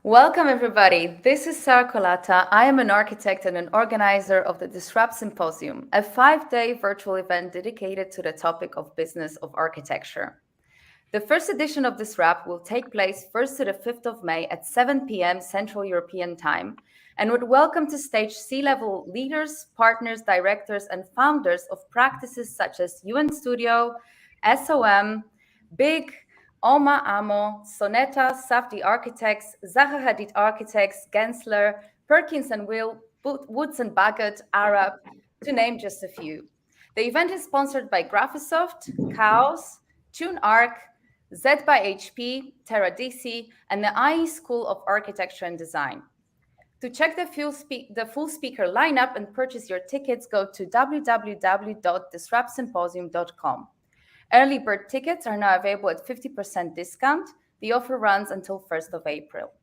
Welcome, everybody. This is Sarah Colata. I am an architect and an organizer of the Disrupt Symposium, a 5-day virtual event dedicated to the topic of business of architecture. The first edition of Disrupt will take place 1st to the 5th of May at 7 p.m. Central European Time and would welcome to stage C-level leaders, partners, directors, and founders of practices such as UN Studio, SOM, BIG, Oma Amo, Soneta, Safdie Architects, Zaha Hadid Architects, Gensler, Perkins and Will, Woods and Bagot, Arab, to name just a few. The event is sponsored by Graphisoft, Chaos, TuneArc, Z by HP, Teradisi, and the IE School of Architecture and Design. To check the full speaker lineup and purchase your tickets, go to www.disruptsymposium.com. Early bird tickets are now available at 50% discount. The offer runs until 1st of April.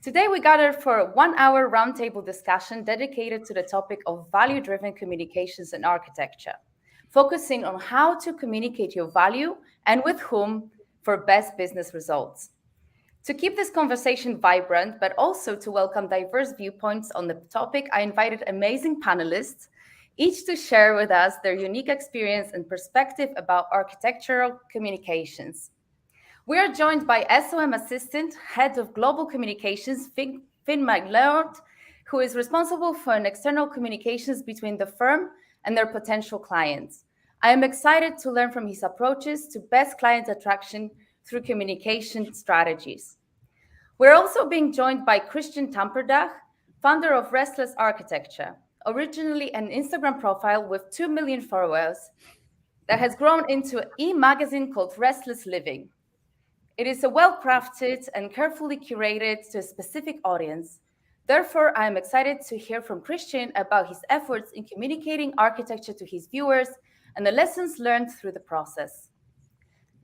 Today, we gathered for a 1-hour roundtable discussion dedicated to the topic of value-driven communications in architecture, focusing on how to communicate your value and with whom for best business results. To keep this conversation vibrant, but also to welcome diverse viewpoints on the topic, I invited amazing panelists, each to share with us their unique experience and perspective about architectural communications. We are joined by SOM Assistant, Head of Global Communications, Finn MacLeod, who is responsible for an external communications between the firm and their potential clients. I am excited to learn from his approaches to best client attraction through communication strategies. We're also being joined by Christian Tamperdach, founder of Restless Architecture, originally an Instagram profile with 2 million followers that has grown into an e-magazine called Restless Living. It is a well-crafted and carefully curated to a specific audience. Therefore, I am excited to hear from Christian about his efforts in communicating architecture to his viewers and the lessons learned through the process.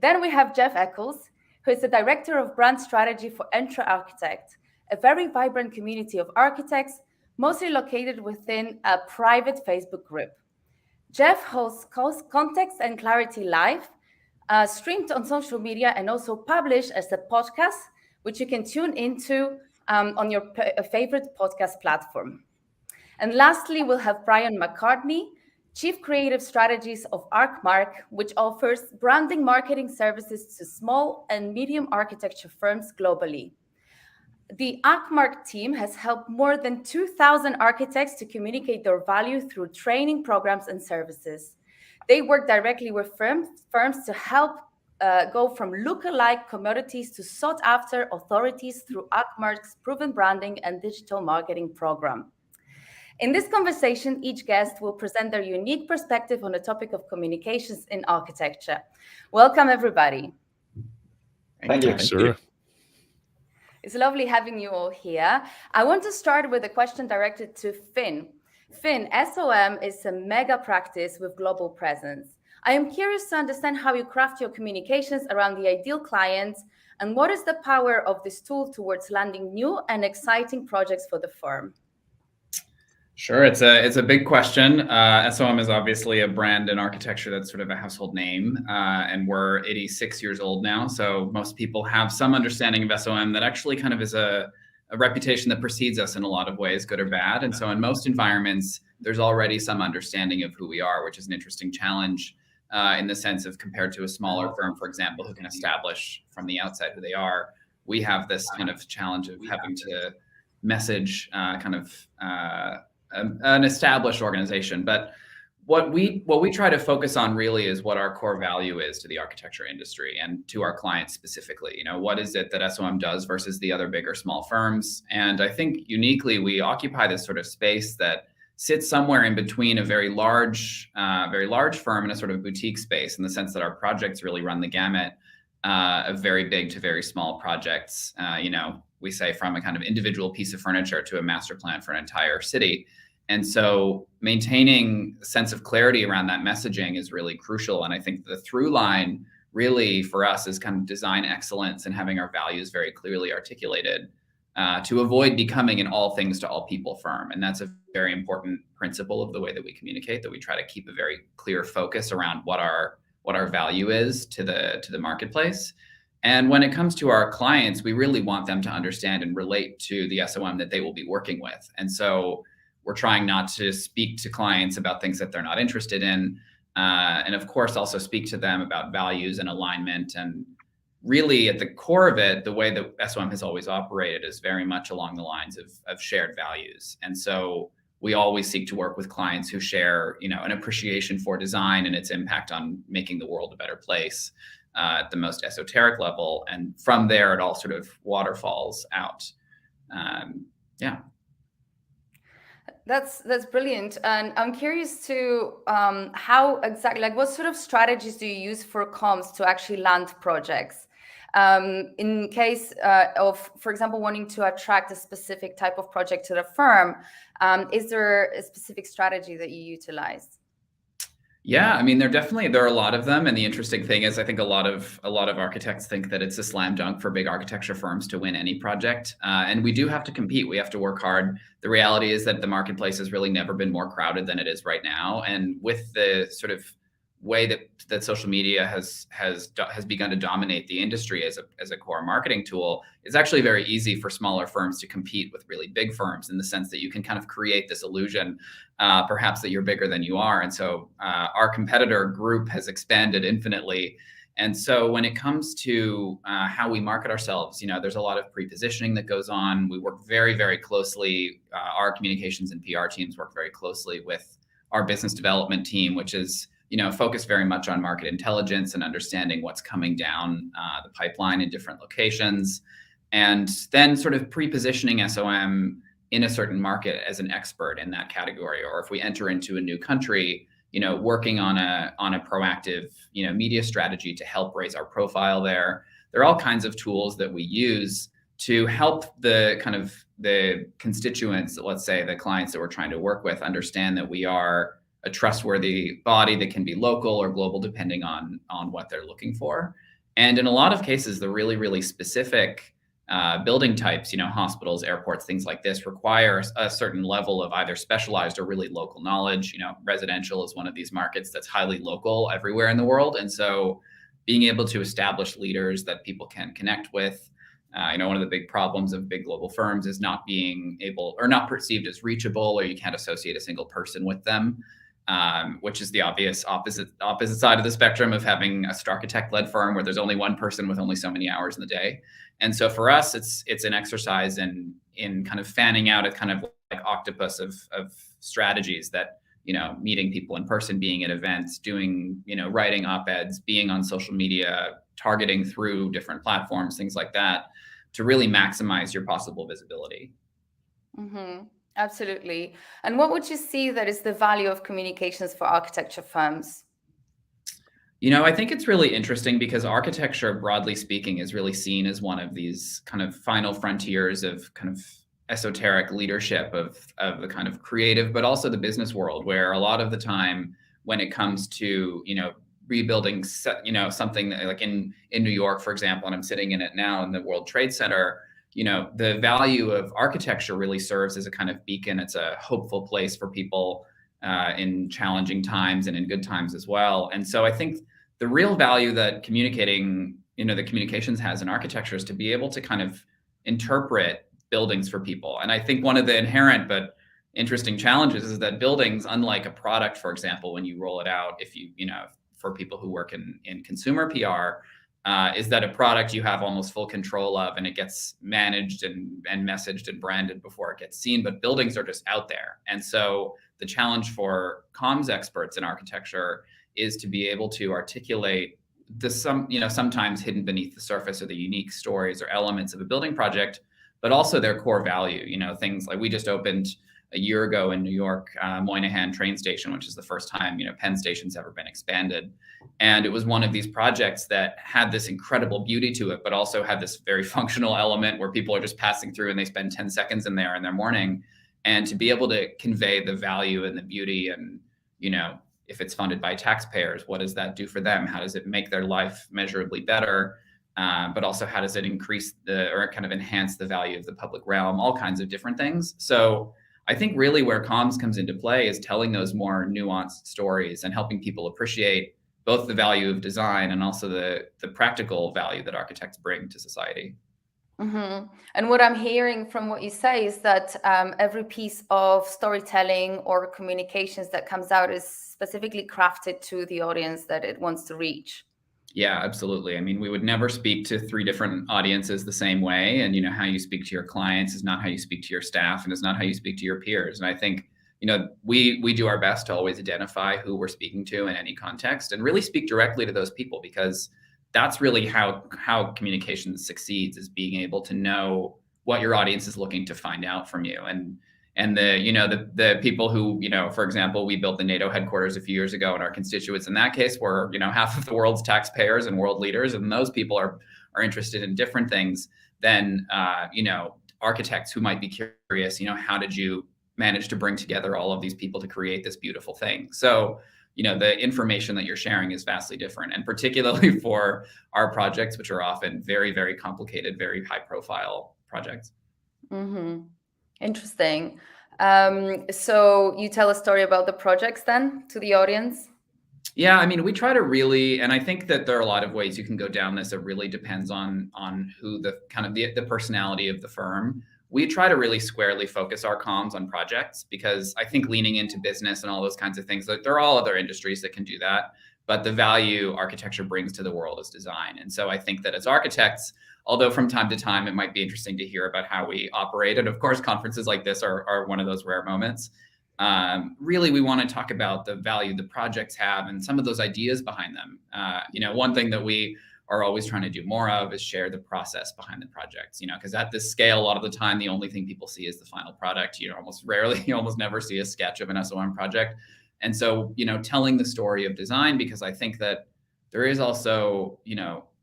Then we have Jeff Eccles, who is the Director of Brand Strategy for Entra Architect, a very vibrant community of architects, mostly located within a private Facebook group. Jeff hosts Context and Clarity Live, streamed on social media and also published as a podcast, which you can tune into on your favorite podcast platform. And lastly, we'll have Brian McCartney, Chief Creative Strategies of ArcMark, which offers branding marketing services to small and medium architecture firms globally. The ArcMark team has helped more than 2,000 architects to communicate their value through training programs and services. They work directly with firms to help go from look-alike commodities to sought-after authorities through ArcMark's proven branding and digital marketing program. In this conversation, each guest will present their unique perspective on the topic of communications in architecture. Welcome, everybody. Thank you. Thanks, Sarah. It's lovely having you all here. I want to start with a question directed to Finn. Finn, SOM is a mega practice with global presence. I am curious to understand how you craft your communications around the ideal clients and what is the power of this tool towards landing new and exciting projects for the firm? Sure, it's a big question. SOM is obviously a brand in architecture that's sort of a household name, and we're 86 years old now. So most people have some understanding of SOM that actually kind of is a reputation that precedes us in a lot of ways, good or bad. And so in most environments, there's already some understanding of who we are, which is an interesting challenge in the sense of compared to a smaller firm, for example, who can establish from the outside who they are. We have this kind of challenge of having to message an established organization. But what we try to focus on really is what our core value is to the architecture industry and to our clients specifically. You know, what is it that SOM does versus the other big or small firms? And I think uniquely we occupy this sort of space that sits somewhere in between a very large firm and a sort of boutique space, in the sense that our projects really run the gamut of very big to very small projects. We say from a kind of individual piece of furniture to a master plan for an entire city. And so maintaining a sense of clarity around that messaging is really crucial. And I think the through line really for us is kind of design excellence and having our values very clearly articulated to avoid becoming an all things to all people firm. And that's a very important principle of the way that we communicate, that we try to keep a very clear focus around what our value is to the marketplace. And when it comes to our clients, we really want them to understand and relate to the SOM that they will be working with. And so we're trying not to speak to clients about things that they're not interested in. And of course, also speak to them about values and alignment. And really at the core of it, the way that SOM has always operated is very much along the lines of shared values. And so we always seek to work with clients who share, an appreciation for design and its impact on making the world a better place at the most esoteric level. And from there, it all sort of waterfalls out. Yeah. That's brilliant. And I'm curious to how exactly, like what sort of strategies do you use for comms to actually land projects? In case of, for example, wanting to attract a specific type of project to the firm, is there a specific strategy that you utilize? Yeah, I mean, there are a lot of them, and the interesting thing is, I think a lot of architects think that it's a slam dunk for big architecture firms to win any project, and we do have to compete. We have to work hard. The reality is that the marketplace has really never been more crowded than it is right now, and with the sort of way that social media has begun to dominate the industry as a core marketing tool, it's actually very easy for smaller firms to compete with really big firms, in the sense that you can kind of create this illusion perhaps that you're bigger than you are. And so our competitor group has expanded infinitely. And so when it comes to how we market ourselves, there's a lot of pre-positioning that goes on. We work very, very closely. Our communications and PR teams work very closely with our business development team, which is focused very much on market intelligence and understanding what's coming down the pipeline in different locations, and then sort of pre-positioning SOM in a certain market as an expert in that category. Or if we enter into a new country, working on a proactive, media strategy to help raise our profile there. There are all kinds of tools that we use to help the constituents, let's say the clients that we're trying to work with, understand that we are a trustworthy body that can be local or global, depending on what they're looking for. And in a lot of cases, the really, really specific building types, hospitals, airports, things like this, require a certain level of either specialized or really local knowledge. Residential is one of these markets that's highly local everywhere in the world. And so being able to establish leaders that people can connect with, one of the big problems of big global firms is not being able, or not perceived as reachable, or you can't associate a single person with them. Which is the obvious opposite side of the spectrum of having a architect-led firm where there's only one person with only so many hours in the day. And so for us, it's an exercise in kind of fanning out a kind of like octopus of strategies that, meeting people in person, being at events, doing, writing op-eds, being on social media, targeting through different platforms, things like that, to really maximize your possible visibility. Mm-hmm. Absolutely. And what would you see that is the value of communications for architecture firms? I think it's really interesting because architecture, broadly speaking, is really seen as one of these kind of final frontiers of kind of esoteric leadership of the kind of creative, but also the business world, where a lot of the time when it comes to, rebuilding, something like in New York, for example, and I'm sitting in it now in the World Trade Center, the value of architecture really serves as a kind of beacon. It's a hopeful place for people in challenging times and in good times as well. And so I think the real value that the communications has in architecture is to be able to kind of interpret buildings for people. And I think one of the inherent but interesting challenges is that buildings, unlike a product, for example, when you roll it out, for people who work in consumer PR, is that a product you have almost full control of, and it gets managed and messaged and branded before it gets seen. But buildings are just out there. And so the challenge for comms experts in architecture is to be able to articulate sometimes hidden beneath the surface, or the unique stories or elements of a building project, but also their core value. Things like we just opened a year ago in New York, Moynihan train station, which is the first time, Penn Station's ever been expanded. And it was one of these projects that had this incredible beauty to it, but also had this very functional element where people are just passing through and they spend 10 seconds in there in their morning. And to be able to convey the value and the beauty, and, if it's funded by taxpayers, what does that do for them? How does it make their life measurably better? But also how does it increase or kind of enhance the value of the public realm? All kinds of different things. So I think really where comms comes into play is telling those more nuanced stories and helping people appreciate both the value of design and also the practical value that architects bring to society. Mm-hmm. And what I'm hearing from what you say is that every piece of storytelling or communications that comes out is specifically crafted to the audience that it wants to reach. Yeah, absolutely. I mean, we would never speak to 3 different audiences the same way. And, how you speak to your clients is not how you speak to your staff, and it's not how you speak to your peers. And I think, we do our best to always identify who we're speaking to in any context and really speak directly to those people, because that's really how communication succeeds, is being able to know what your audience is looking to find out from you. And the people who, for example, we built the NATO headquarters a few years ago, and our constituents in that case were, half of the world's taxpayers and world leaders. And those people are interested in different things than, architects who might be curious, how did you manage to bring together all of these people to create this beautiful thing? So, the information that you're sharing is vastly different. And particularly for our projects, which are often very, very complicated, very high profile projects. Mm-hmm. Interesting. So you tell a story about the projects then to the audience? Yeah, I mean, we try to really, and I think that there are a lot of ways you can go down this. It really depends on who the kind of the personality of the firm. We try to really squarely focus our comms on projects, because I think leaning into business and all those kinds of things, there are all other industries that can do that, but the value architecture brings to the world is design. And so I think that as architects, although from time to time it might be interesting to hear about how we operate, and of course conferences like this are one of those rare moments, really we want to talk about the value the projects have and some of those ideas behind them. One thing that we are always trying to do more of is share the process behind the projects, because at this scale, a lot of the time, the only thing people see is the final product. You almost never see a sketch of an SOM project. And so, telling the story of design, because I think that there is also,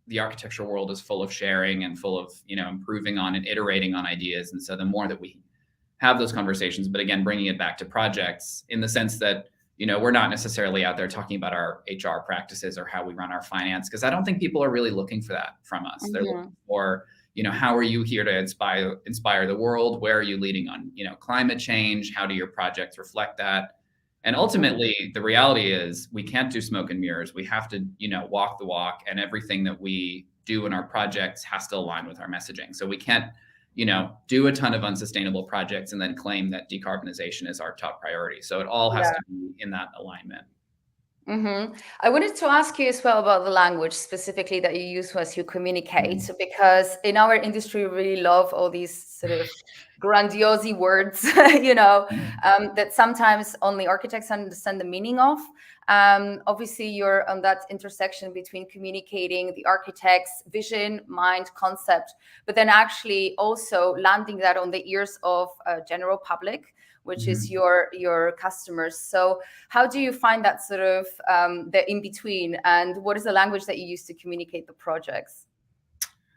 the architecture world is full of sharing and full of, improving on and iterating on ideas. And so the more that we have those conversations, but again, bringing it back to projects in the sense that, we're not necessarily out there talking about our HR practices or how we run our finance, because I don't think people are really looking for that from us. Mm-hmm. They're looking for, how are you here to inspire the world? Where are you leading on, climate change? How do your projects reflect that? And ultimately, the reality is we can't do smoke and mirrors. We have to, walk the walk, and everything that we do in our projects has to align with our messaging. So we can't, do a ton of unsustainable projects and then claim that decarbonization is our top priority. So it all has to be in that alignment. Mm-hmm. I wanted to ask you as well about the language specifically that you use as you communicate, because in our industry, we really love all these sort of grandiose words, that sometimes only architects understand the meaning of. Obviously, you're on that intersection between communicating the architect's vision, mind, concept, but then actually also landing that on the ears of general public, which is your customers. So how do you find that sort of the in-between, and what is the language that you use to communicate the projects?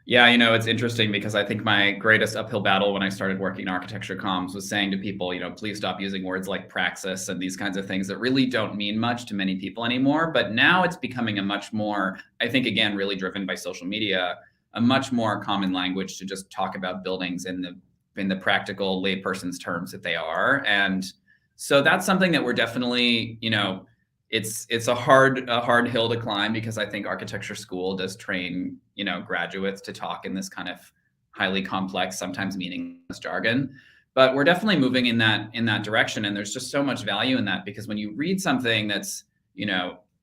Yeah, it's interesting, because I think my greatest uphill battle when I started working in architecture comms was saying to people, please stop using words like praxis and these kinds of things that really don't mean much to many people anymore. But now it's becoming a much more, I think, again, really driven by social media, a much more common language to just talk about buildings in the practical layperson's terms that they are. And so that's something that we're definitely, it's a hard hill to climb, because I think architecture school does train, graduates to talk in this kind of highly complex, sometimes meaningless jargon. But we're definitely moving in that direction. And there's just so much value in that, because when you read something that's,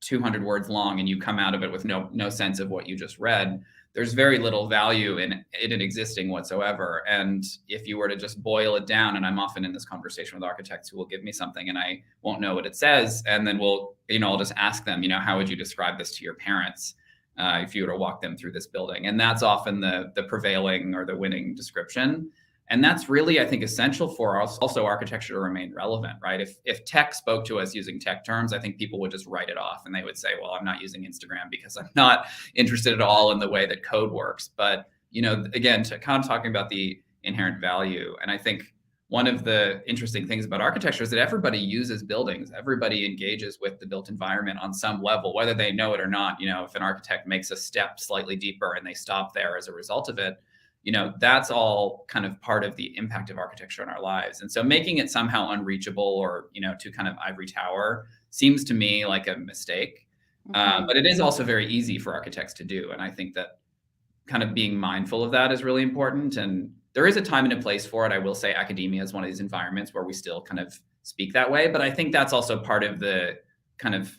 200 words long and you come out of it with no sense of what you just read, there's very little value in it existing whatsoever. And if you were to just boil it down, and I'm often in this conversation with architects who will give me something and I won't know what it says, and then I'll just ask them, how would you describe this to your parents if you were to walk them through this building? And that's often the prevailing or the winning description. And that's really, I think, essential for us, also architecture to remain relevant, right? If tech spoke to us using tech terms, I think people would just write it off, and they would say, well, I'm not using Instagram because I'm not interested at all in the way that code works. But, again, kind of talking about the inherent value. And I think one of the interesting things about architecture is that everybody uses buildings. Everybody engages with the built environment on some level, whether they know it or not. If an architect makes a step slightly deeper and they stop there as a result of it, that's all kind of part of the impact of architecture in our lives. And so making it somehow unreachable or, to kind of ivory tower seems to me like a mistake. But it is also very easy for architects to do. And I think that kind of being mindful of that is really important. And there is a time and a place for it. I will say academia is one of these environments where we still kind of speak that way. But I think that's also part of the kind of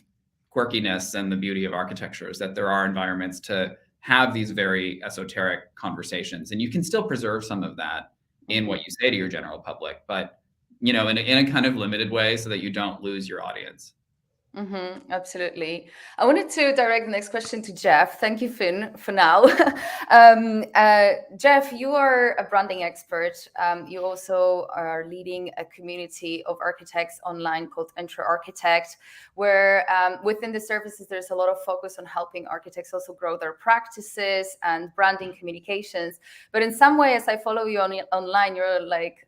quirkiness and the beauty of architecture, is that there are environments to have these very esoteric conversations. And you can still preserve some of that in what you say to your general public, but in a kind of limited way, so that you don't lose your audience. Absolutely. I wanted to direct the next question to Jeff. Thank you, Finn, for now. Jeff, you are a branding expert. You also are leading a community of architects online called Enter Architect, where within the services, there's a lot of focus on helping architects also grow their practices and branding communications. But in some ways, I follow you online,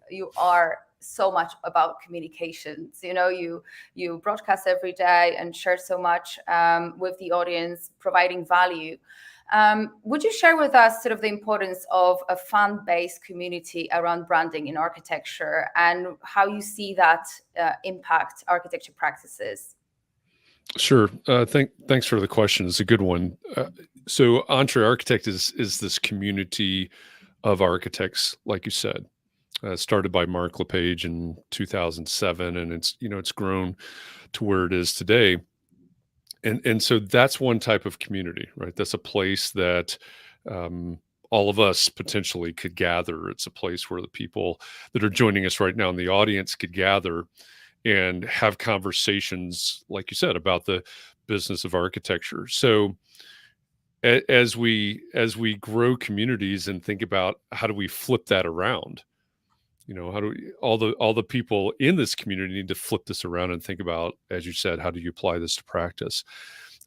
you are so much about communications. You broadcast every day and share so much with the audience, providing value. Would you share with us sort of the importance of a fan-based community around branding in architecture, and how you see that impact architecture practices? Sure. Thanks for the question. It's a good one. So Entre Architect is this community of architects, like you said. Started by Mark LePage in 2007, and it's grown to where it is today. And so that's one type of community, right? That's a place that all of us potentially could gather. It's a place where the people that are joining us right now in the audience could gather and have conversations, like you said, about the business of architecture. So as we grow communities and think about how do we flip that around, how do we, all the people in this community need to flip this around and think about, as you said, how do you apply this to practice?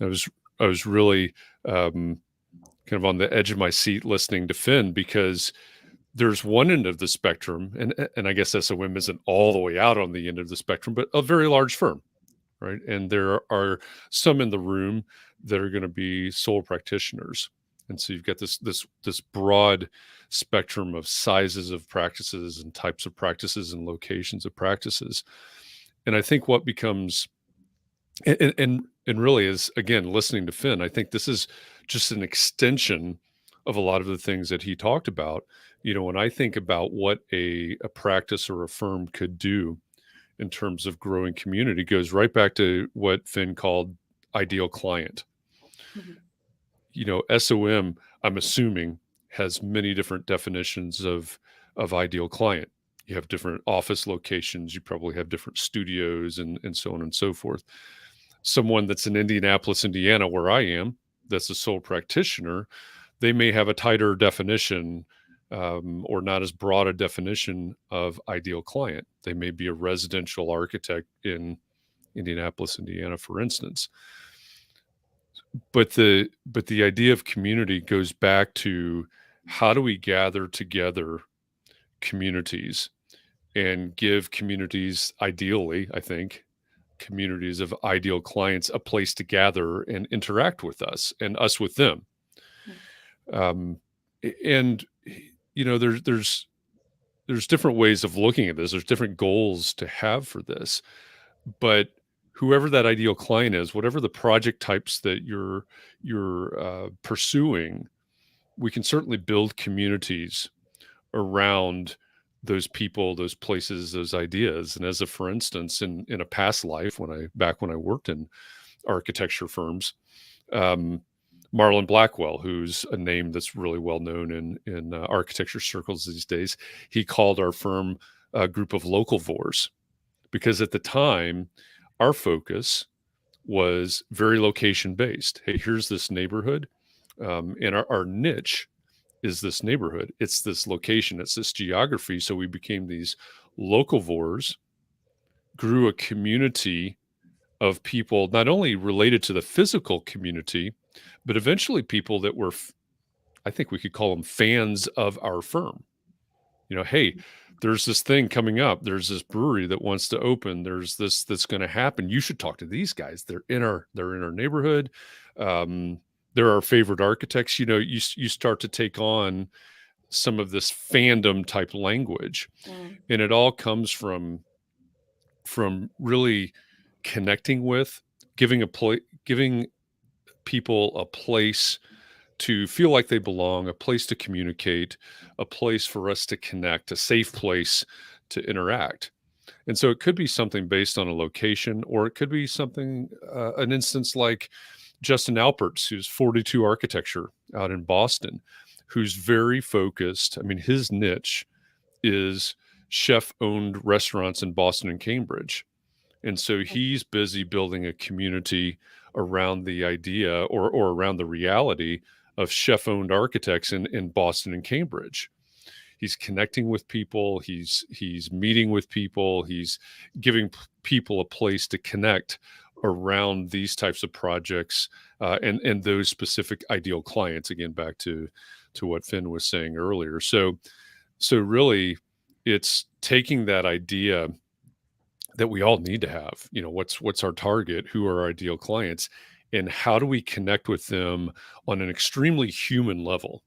I was really kind of on the edge of my seat listening to Finn, because there's one end of the spectrum, and I guess SOM isn't all the way out on the end of the spectrum, but a very large firm, right? And there are some in the room that are going to be sole practitioners. And so you've got this broad spectrum of sizes of practices and types of practices and locations of practices. And I think what becomes, and really is, again, listening to Finn, I think this is just an extension of a lot of the things that he talked about. When I think about what a practice or a firm could do in terms of growing community, goes right back to what Finn called ideal client. SOM, I'm assuming, has many different definitions of ideal client. You have different office locations. You probably have different studios and so on and so forth. Someone that's in Indianapolis, Indiana, where I am, that's a sole practitioner, they may have a tighter definition or not as broad a definition of ideal client. They may be a residential architect in Indianapolis, Indiana, for instance. But the idea of community goes back to, how do we gather together communities and give communities, ideally, I think, communities of ideal clients, a place to gather and interact with us and us with them. And there's different ways of looking at this. There's different goals to have for this, but whoever that ideal client is, whatever the project types that you're pursuing, we can certainly build communities around those people, those places, those ideas. And for instance, in a past life, back when I worked in architecture firms, Marlon Blackwell, who's a name that's really well known in architecture circles these days, he called our firm a group of local localvores, because at the time, our focus was very location based. Hey, here's this neighborhood, and our niche is this neighborhood. It's this location, it's this geography. So we became these localvores, grew a community of people, not only related to the physical community, but eventually people that were, I think we could call them fans of our firm. Hey, there's this thing coming up. There's this brewery that wants to open. There's this that's going to happen. You should talk to these guys. They're in our neighborhood. They're our favorite architects. You start to take on some of this fandom type language, and it all comes from really connecting with, giving people a place to feel like they belong, a place to communicate, a place for us to connect, a safe place to interact. And so it could be something based on a location, or it could be something, an instance like Justin Alpert's, who's 42 Architecture out in Boston, who's very focused. I mean, his niche is chef-owned restaurants in Boston and Cambridge. And so he's busy building a community around the idea or around the reality of chef-owned architects in Boston and Cambridge. He's connecting with people. He's meeting with people. He's giving people a place to connect around these types of projects and those specific ideal clients. Again, back to what Finn was saying earlier. So really, it's taking that idea that we all need to have. You know, what's our target? Who are our ideal clients? And how do we connect with them on an extremely human level?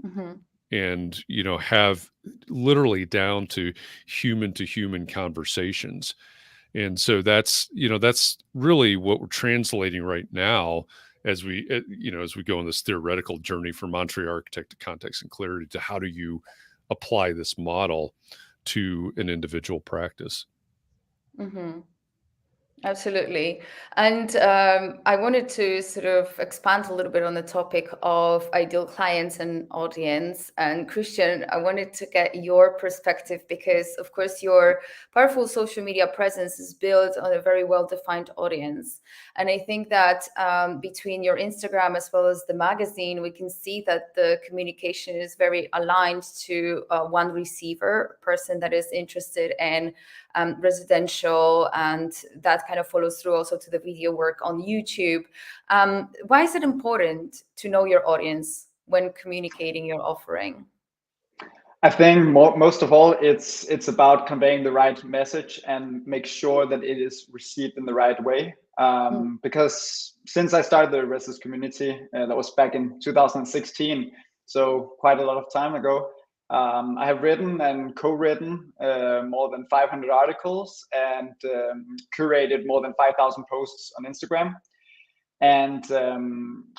Mm-hmm. And, you know, have literally down to human conversations. And so that's really what we're translating right now as we go on this theoretical journey from entree architect to context and clarity to how do you apply this model to an individual practice. Mm-hmm. Absolutely. And I wanted to sort of expand a little bit on the topic of ideal clients and audience. And Christian, I wanted to get your perspective because, of course, your powerful social media presence is built on a very well-defined audience. And I think that between your Instagram as well as the magazine, we can see that the communication is very aligned to one receiver, a person that is interested in residential, and that kind of follows through also to the video work on YouTube. Why is it important to know your audience when communicating your offering? I think most of all, it's about conveying the right message and make sure that it is received in the right way. Because since I started the Restless community, that was back in 2016, so quite a lot of time ago, I have written and co-written more than 500 articles and curated more than 5,000 posts on Instagram. And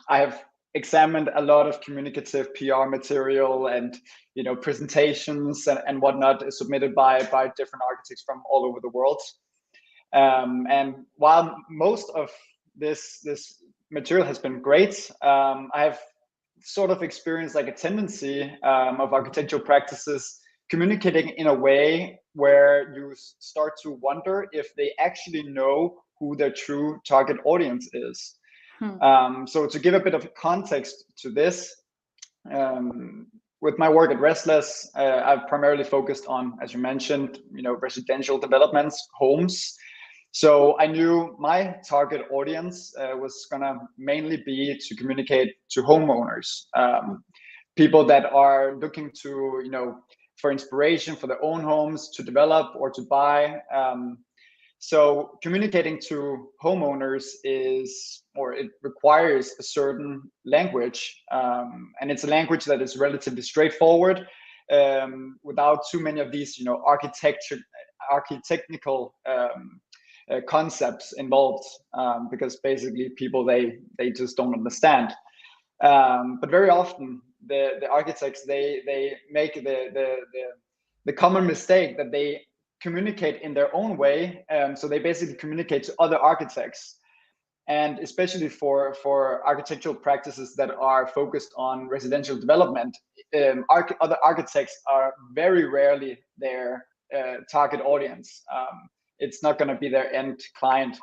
I have examined a lot of communicative PR material and presentations and whatnot submitted by different architects from all over the world. And while most of this material has been great, I have sort of experienced like a tendency of architectural practices communicating in a way where you start to wonder if they actually know who their true target audience is. So to give a bit of context to this, with my work at Restless, I've primarily focused on, as you mentioned, residential developments, homes. So I knew my target audience was gonna mainly be to communicate to homeowners, people that are looking to, for inspiration for their own homes to develop or to buy. So communicating to homeowners it requires a certain language, and it's a language that is relatively straightforward, without too many of these, architectural concepts involved, because basically people they just don't understand. But very often the architects they make the common mistake that they communicate in their own way. So they basically communicate to other architects, and especially for architectural practices that are focused on residential development, other architects are very rarely their target audience. It's not going to be their end client.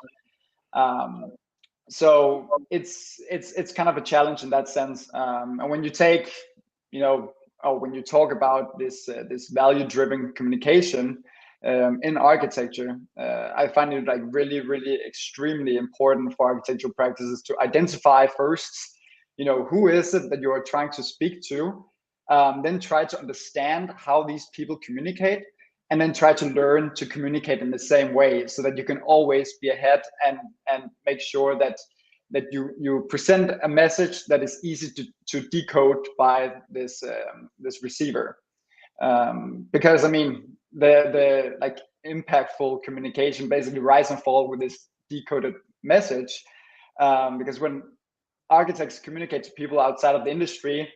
So it's kind of a challenge in that sense. And when you take, when you talk about this value-driven communication in architecture, I find it like really, really extremely important for architectural practices to identify first, who is it that you are trying to speak to, then try to understand how these people communicate, and then try to learn to communicate in the same way so that you can always be ahead and make sure that you present a message that is easy to decode by this receiver. Because I mean, the like impactful communication basically rise and fall with this decoded message, because when architects communicate to people outside of the industry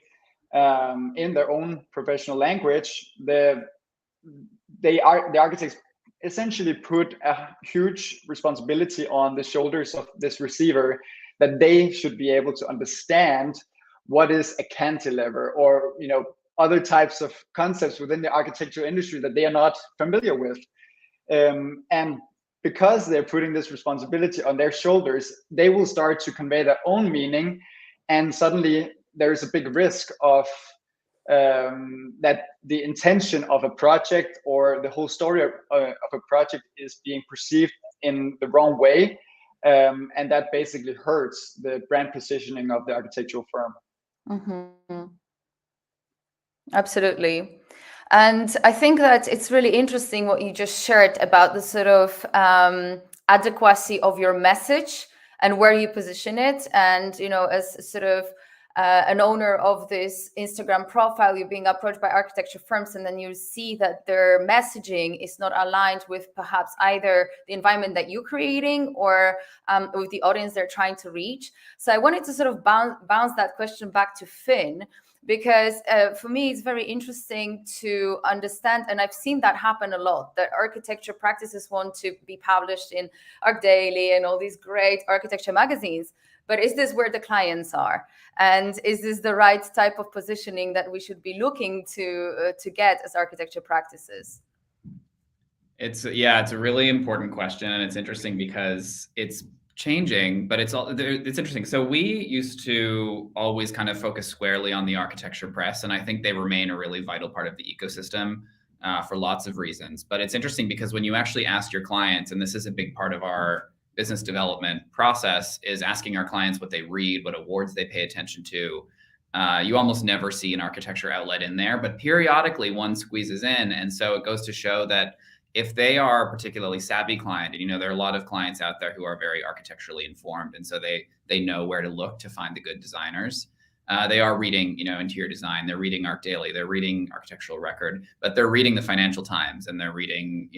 in their own professional language, the architects essentially put a huge responsibility on the shoulders of this receiver, that they should be able to understand what is a cantilever, or other types of concepts within the architecture industry that they are not familiar with. And because they're putting this responsibility on their shoulders, they will start to convey their own meaning, and suddenly there is a big risk of that the intention of a project or the whole story of a project is being perceived in the wrong way, and that basically hurts the brand positioning of the architectural firm. Mm-hmm. Absolutely. And I think that it's really interesting what you just shared about the sort of adequacy of your message and where you position it. And, as sort of an owner of this Instagram profile, you're being approached by architecture firms, and then you see that their messaging is not aligned with perhaps either the environment that you're creating or with the audience they're trying to reach. So I wanted to sort of bounce that question back to Finn, because for me, it's very interesting to understand, and I've seen that happen a lot, that architecture practices want to be published in ArchDaily and all these great architecture magazines. But is this where the clients are? And is this the right type of positioning that we should be looking to get as architecture practices? It's a really important question, and it's interesting because it's changing, but it's interesting. So we used to always kind of focus squarely on the architecture press, and I think they remain a really vital part of the ecosystem for lots of reasons. But it's interesting because when you actually ask your clients, and this is a big part of our business development process, is asking our clients what they read, what awards they pay attention to. You almost never see an architecture outlet in there, but periodically one squeezes in. And so it goes to show that if they are a particularly savvy client, and there are a lot of clients out there who are very architecturally informed, and so they know where to look to find the good designers. They are reading, interior design. They're reading ArchDaily. They're reading Architectural Record, but they're reading the Financial Times, and they're reading,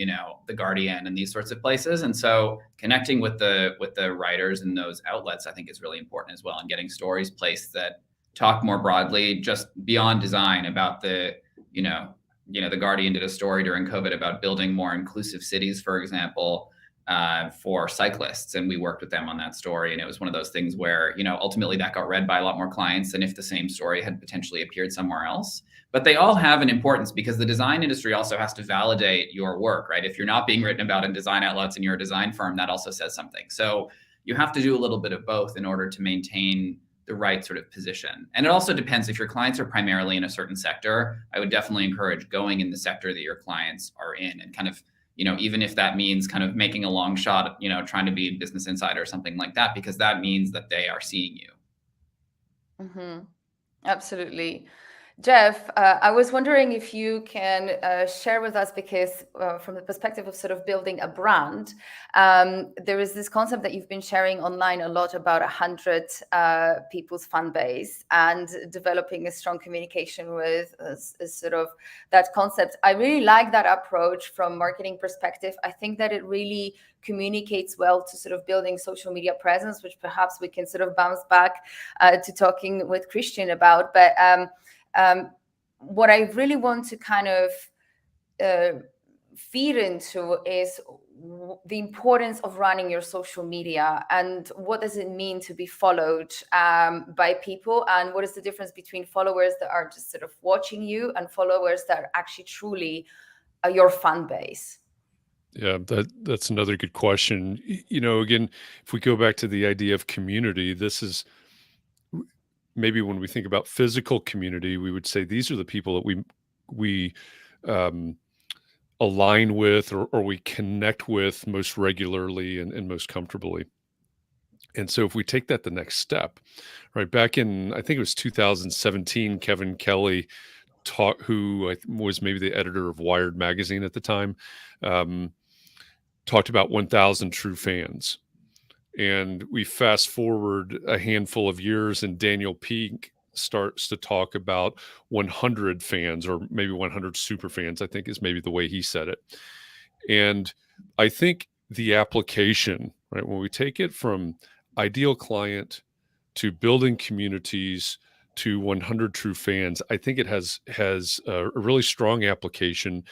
the Guardian and these sorts of places. And so connecting with the writers in those outlets, I think, is really important as well, and getting stories placed that talk more broadly, just beyond design, about the Guardian did a story during COVID about building more inclusive cities, for example, for cyclists. And we worked with them on that story. And it was one of those things where, ultimately that got read by a lot more clients than if the same story had potentially appeared somewhere else. But they all have an importance, because the design industry also has to validate your work, right? If you're not being written about in design outlets and you're a design firm, that also says something. So you have to do a little bit of both in order to maintain the right sort of position. And it also depends. If your clients are primarily in a certain sector, I would definitely encourage going in the sector that your clients are in, and kind of, even if that means kind of making a long shot, trying to be in Business Insider or something like that, because that means that they are seeing you. Mm-hmm. Absolutely. Jeff, I was wondering if you can share with us, because from the perspective of sort of building a brand, there is this concept that you've been sharing online a lot about 100 people's fan base and developing a strong communication with sort of that concept. I really like that approach from marketing perspective. I think that it really communicates well to sort of building social media presence, which perhaps we can sort of bounce back to talking with Christian about. But what I really want to kind of feed into is the importance of running your social media, and what does it mean to be followed by people, and what is the difference between followers that are just sort of watching you and followers that are actually truly your fan base. Yeah, that's another good question. Again, if we go back to the idea of community, this is maybe when we think about physical community, we would say these are the people that we align with or we connect with most regularly and most comfortably. And so if we take that the next step, right, back in, I think it was 2017, Kevin Kelly, who was maybe the editor of Wired magazine at the time, talked about 1,000 true fans. And we fast forward a handful of years, and Daniel Pink starts to talk about 100 fans, or maybe 100 super fans, I think is maybe the way he said it. And I think the application, right, when we take it from ideal client to building communities to 100 true fans, I think it has a really strong application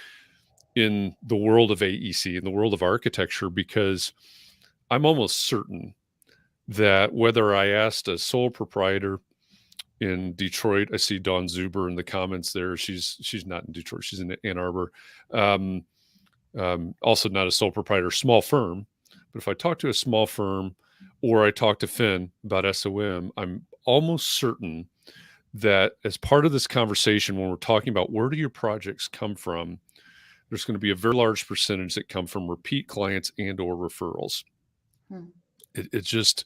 in the world of AEC, in the world of architecture, because I'm almost certain that whether I asked a sole proprietor in Detroit, I see Dawn Zuber in the comments there. She's not in Detroit. She's in Ann Arbor. Also not a sole proprietor, small firm. But if I talk to a small firm or I talk to Finn about SOM, I'm almost certain that as part of this conversation, when we're talking about where do your projects come from, there's going to be a very large percentage that come from repeat clients and or referrals. It's just,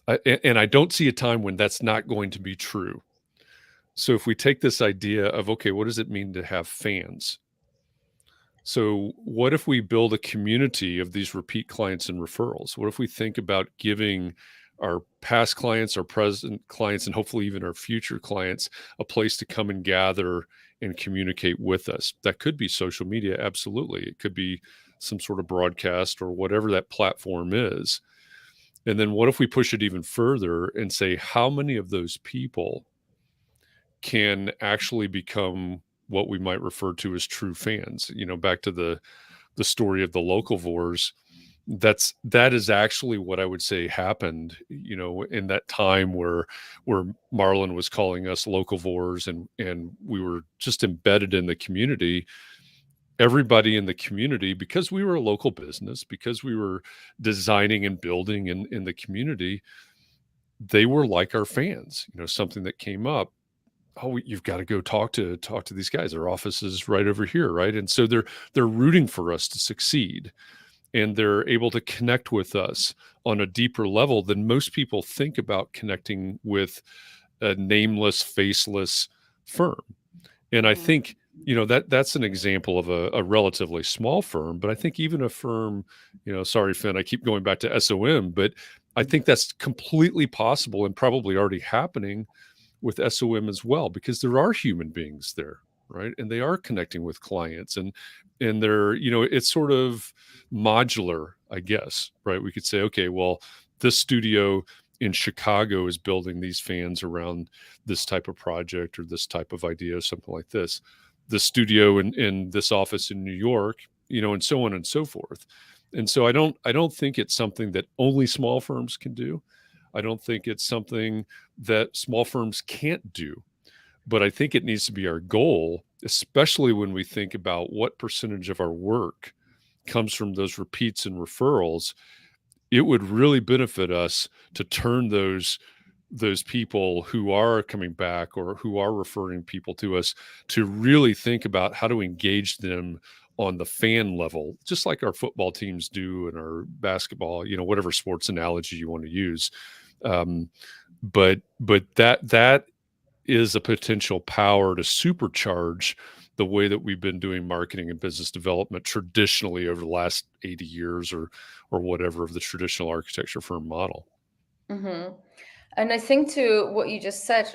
and I don't see a time when that's not going to be true. So if we take this idea of, okay, what does it mean to have fans? So what if we build a community of these repeat clients and referrals? What if we think about giving our past clients, our present clients, and hopefully even our future clients a place to come and gather and communicate with us? That could be social media, absolutely. It could be some sort of broadcast or whatever that platform is. And then what if we push it even further and say, how many of those people can actually become what we might refer to as true fans? You know, back to the story of the localvores, that is actually what I would say happened, you know, in that time where Marlon was calling us localvores and we were just embedded in the community. Everybody in the community, because we were a local business, because we were designing and building in the community, they were like our fans. You know, something that came up, oh, you've got to go talk to these guys. Their office is right over here, right? And so they're rooting for us to succeed, and they're able to connect with us on a deeper level than most people think about connecting with a nameless, faceless firm. And I think, you know, that's an example of a relatively small firm, but I think even a firm, you know, sorry, Finn, I keep going back to SOM, but I think that's completely possible and probably already happening with SOM as well, because there are human beings there, right? And they are connecting with clients, and they're, you know, it's sort of modular, I guess, right? We could say, okay, well, this studio in Chicago is building these fans around this type of project or this type of idea, something like this. The studio in this office in New York, you know, and so on and so forth. And so I don't think it's something that only small firms can do. I don't think it's something that small firms can't do, but I think it needs to be our goal, especially when we think about what percentage of our work comes from those repeats and referrals. It would really benefit us to turn those people who are coming back or who are referring people to us to really think about how to engage them on the fan level, just like our football teams do and our basketball, you know, whatever sports analogy you want to use. But that is a potential power to supercharge the way that we've been doing marketing and business development traditionally over the last 80 years or whatever of the traditional architecture firm model. Mm-hmm. And I think to what you just said,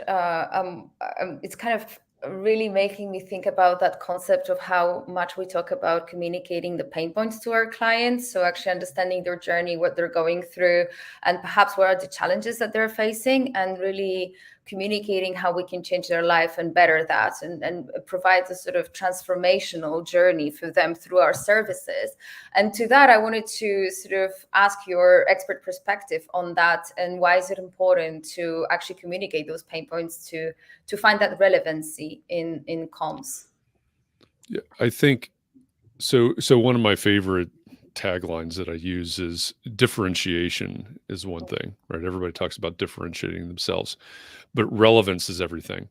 it's kind of really making me think about that concept of how much we talk about communicating the pain points to our clients. So actually understanding their journey, what they're going through, and perhaps what are the challenges that they're facing, and really communicating how we can change their life and better that, and provide a sort of transformational journey for them through our services. And to that, I wanted to sort of ask your expert perspective on that, and why is it important to actually communicate those pain points to find that relevancy in comms? Yeah, I think so. One of my favorite taglines that I use is differentiation is one thing, right? Everybody talks about differentiating themselves, but relevance is everything,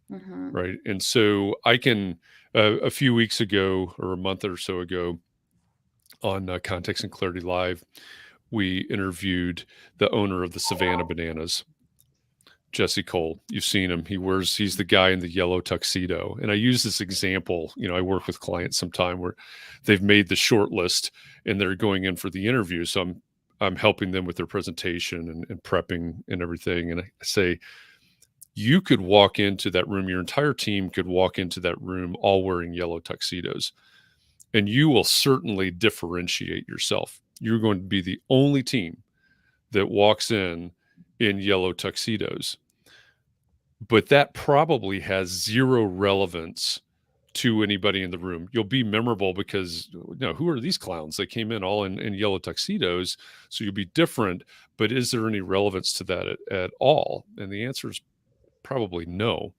right? And so I can, a few weeks ago or a month or so ago on Context and Clarity Live, we interviewed the owner of the Savannah Bananas, Jesse Cole. You've seen him. He's the guy in the yellow tuxedo. And I use this example, you know, I work with clients sometime where they've made the short list and they're going in for the interview. So I'm helping them with their presentation and prepping and everything. And I say, you could walk into that room, your entire team could walk into that room all wearing yellow tuxedos, and you will certainly differentiate yourself. You're going to be the only team that walks in in yellow tuxedos. But that probably has zero relevance to anybody in the room. You'll be memorable because, who are these clowns? They came in all in yellow tuxedos, so you'll be different. But is there any relevance to that at all? And the answer is probably no.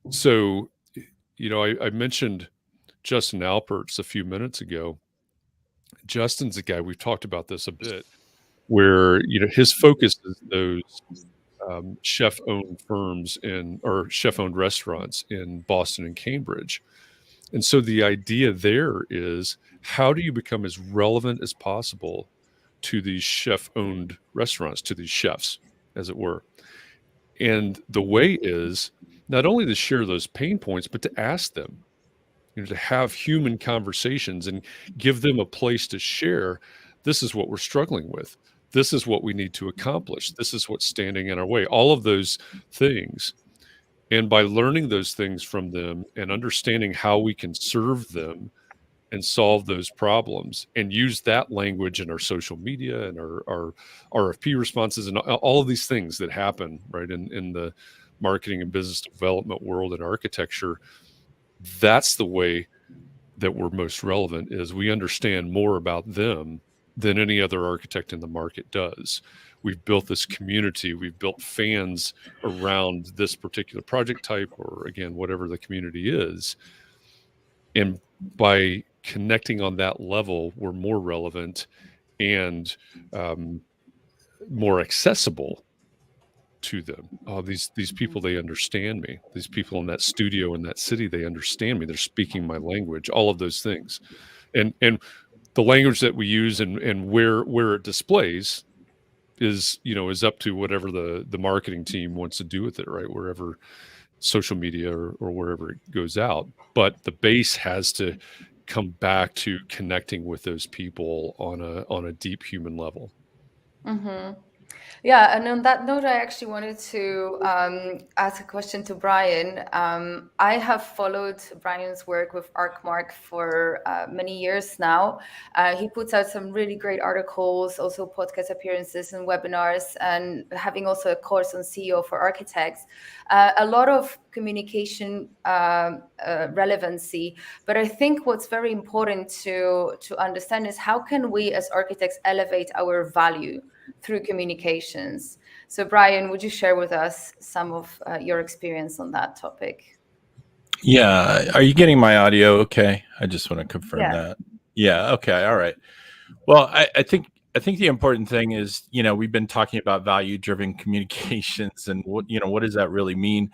So, I mentioned Justin Alperts a few minutes ago. Justin's a guy, we've talked about this a bit, where his focus is those chef-owned firms or chef-owned restaurants in Boston and Cambridge. And so the idea there is, how do you become as relevant as possible to these chef-owned restaurants, to these chefs, as it were? And the way is not only to share those pain points, but to ask them, to have human conversations and give them a place to share. This is what we're struggling with. This is what we need to accomplish. This is what's standing in our way. All of those things. And by learning those things from them and understanding how we can serve them and solve those problems and use that language in our social media and our RFP responses and all of these things that happen, right, in the marketing and business development world and architecture, that's the way that we're most relevant, is we understand more about them than any other architect in the market does. We've built this community. We've built fans around this particular project type, or again, whatever the community is. And by connecting on that level, we're more relevant and more accessible to them. Oh, these people, they understand me. These people in that studio in that city, they understand me. They're speaking my language. All of those things, and the language that we use and where it displays is up to whatever the marketing team wants to do with it, right? Wherever social media or wherever it goes out. But the base has to come back to connecting with those people on a deep human level. Mm-hmm. Yeah, and on that note, I actually wanted to ask a question to Brian. I have followed Brian's work with ArcMark for many years now. He puts out some really great articles, also podcast appearances and webinars, and having also a course on CEO for architects. A lot of communication relevancy, but I think what's very important to understand is, how can we as architects elevate our value through communications? So Brian, would you share with us some of your experience on that topic? Yeah. Are you getting my audio okay? I just want to confirm that. Yeah. Okay. All right. Well, I think the important thing is, we've been talking about value-driven communications and what does that really mean?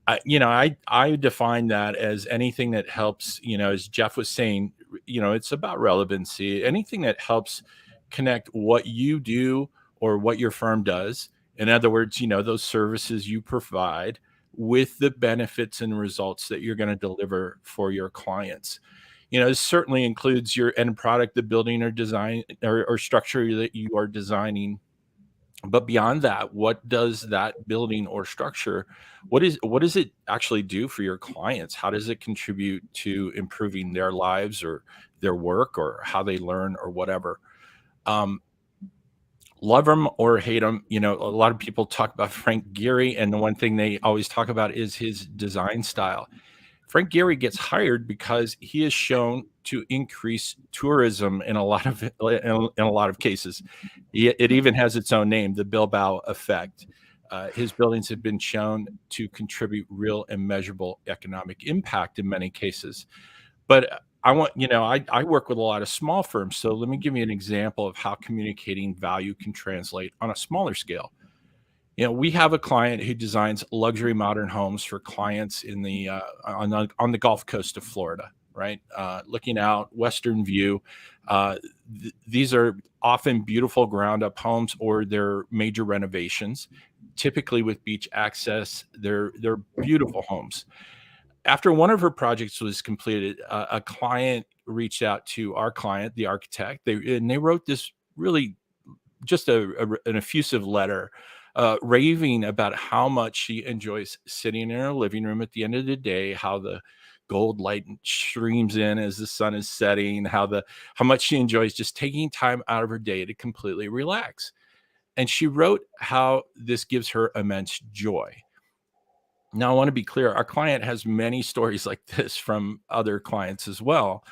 I define that as anything that helps, as Jeff was saying, it's about relevancy, anything that helps connect what you do or what your firm does. In other words, those services you provide with the benefits and results that you're going to deliver for your clients. It certainly includes your end product, the building or design or structure that you are designing. But beyond that, what does that building or structure, what does it actually do for your clients? How does it contribute to improving their lives or their work or how they learn or whatever? Love them or hate them. A lot of people talk about Frank Gehry, and the one thing they always talk about is his design style. Frank Gehry gets hired because he is shown to increase tourism in a lot of cases. It even has its own name, the Bilbao effect. His buildings have been shown to contribute real and measurable economic impact in many cases. But I work with a lot of small firms. So let me give you an example of how communicating value can translate on a smaller scale. We have a client who designs luxury modern homes for clients in the on the Gulf Coast of Florida, right? Looking out, western view. These are often beautiful ground up homes, or they're major renovations, typically with beach access. They're beautiful homes. After one of her projects was completed, a client reached out to our client, the architect. They wrote this really just an effusive letter, raving about how much she enjoys sitting in her living room at the end of the day, how the gold light streams in as the sun is setting, how much she enjoys just taking time out of her day to completely relax. And she wrote how this gives her immense joy. Now, I want to be clear, our client has many stories like this from other clients as well.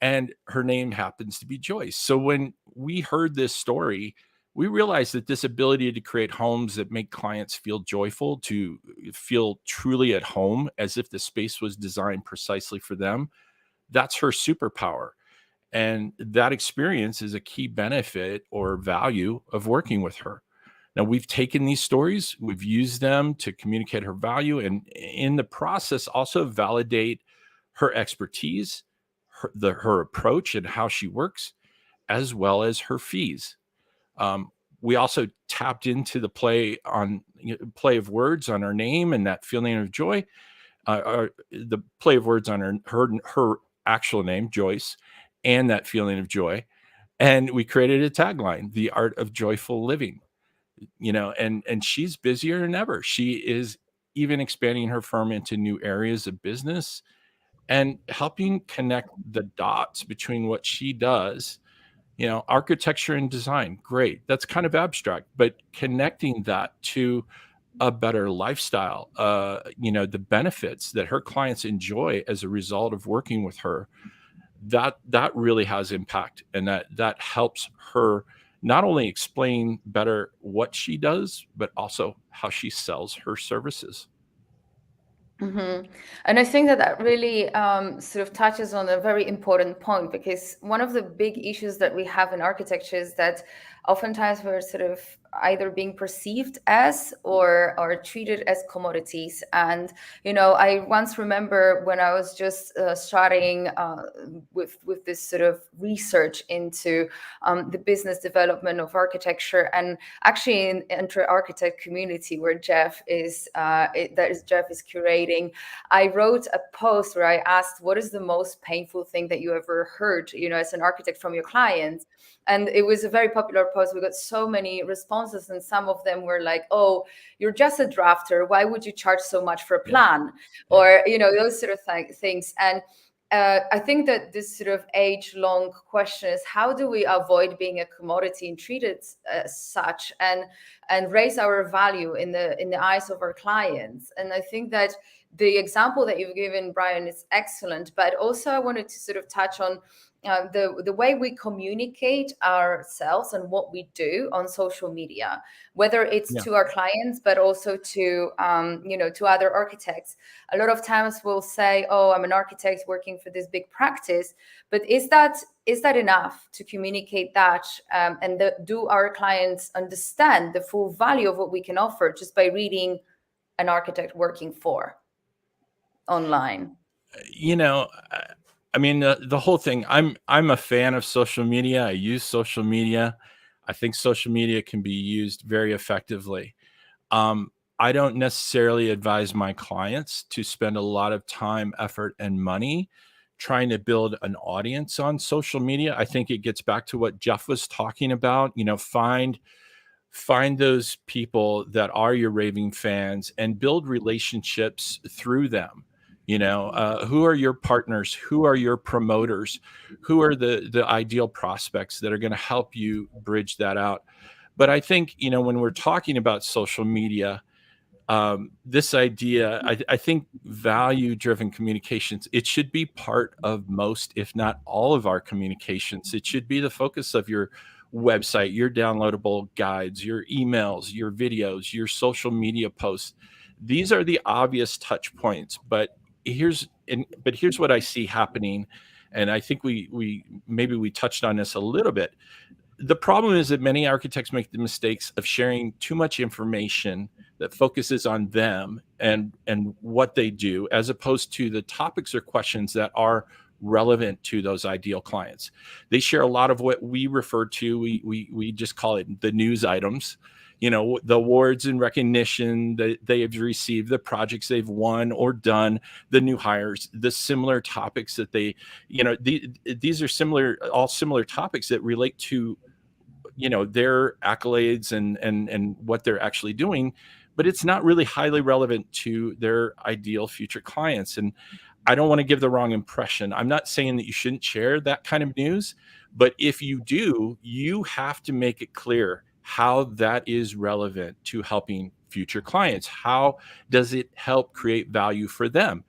And her name happens to be Joyce. So when we heard this story, we realized that this ability to create homes that make clients feel joyful, to feel truly at home, as if the space was designed precisely for them, that's her superpower. And that experience is a key benefit or value of working with her. Now, we've taken these stories, we've used them to communicate her value, and in the process, also validate her expertise, her approach and how she works, as well as her fees. We also tapped into the play of words on her name and that feeling of joy, the play of words on her actual name, Joyce, and that feeling of joy. And we created a tagline, the art of joyful living, and she's busier than ever. She is even expanding her firm into new areas of business and helping connect the dots between what she does, architecture and design. Great. That's kind of abstract, but connecting that to a better lifestyle, the benefits that her clients enjoy as a result of working with her, that really has impact, and that helps her not only explain better what she does, but also how she sells her services. Mm-hmm. And I think that really sort of touches on a very important point, because one of the big issues that we have in architecture is that oftentimes we're sort of either being perceived as or treated as commodities. And, I once remember when I was just starting with this sort of research into the business development of architecture, and actually in Enter Architect community where Jeff is curating, I wrote a post where I asked, what is the most painful thing that you ever heard, as an architect from your clients? And it was a very popular post. We got so many responses, and some of them were like, oh, you're just a drafter. Why would you charge so much for a plan? Yeah. Or, those sort of things. And I think that this sort of age-long question is, how do we avoid being a commodity and treat it as such, and raise our value in the eyes of our clients? And I think that the example that you've given, Brian, is excellent. But also I wanted to sort of touch on the way we communicate ourselves and what we do on social media, whether it's to our clients, but also to to other architects. A lot of times we'll say, oh, I'm an architect working for this big practice, but is that enough to communicate that? And do our clients understand the full value of what we can offer just by reading an architect working for online? I mean, the whole thing, I'm a fan of social media. I use social media. I think social media can be used very effectively. I don't necessarily advise my clients to spend a lot of time, effort, and money trying to build an audience on social media. I think it gets back to what Jeff was talking about. Find those people that are your raving fans and build relationships through them. Who are your partners? Who are your promoters? Who are the ideal prospects that are going to help you bridge that out? But I think, when we're talking about social media, this idea, I think value-driven communications, it should be part of most, if not all of our communications. It should be the focus of your website, your downloadable guides, your emails, your videos, your social media posts. These are the obvious touch points, but here's what I see happening, and I think we touched on this a little bit. The problem is that many architects make the mistakes of sharing too much information that focuses on them and what they do, as opposed to the topics or questions that are relevant to those ideal clients. They share a lot of what we refer to, we just call it the news items. The awards and recognition that they have received, the projects they've won or done, the new hires, the similar topics that they, these are all similar topics that relate to, their accolades and what they're actually doing, but it's not really highly relevant to their ideal future clients. And I don't want to give the wrong impression. I'm not saying that you shouldn't share that kind of news, but if you do, you have to make it clear how that is relevant to helping future clients. How does it help create value for them?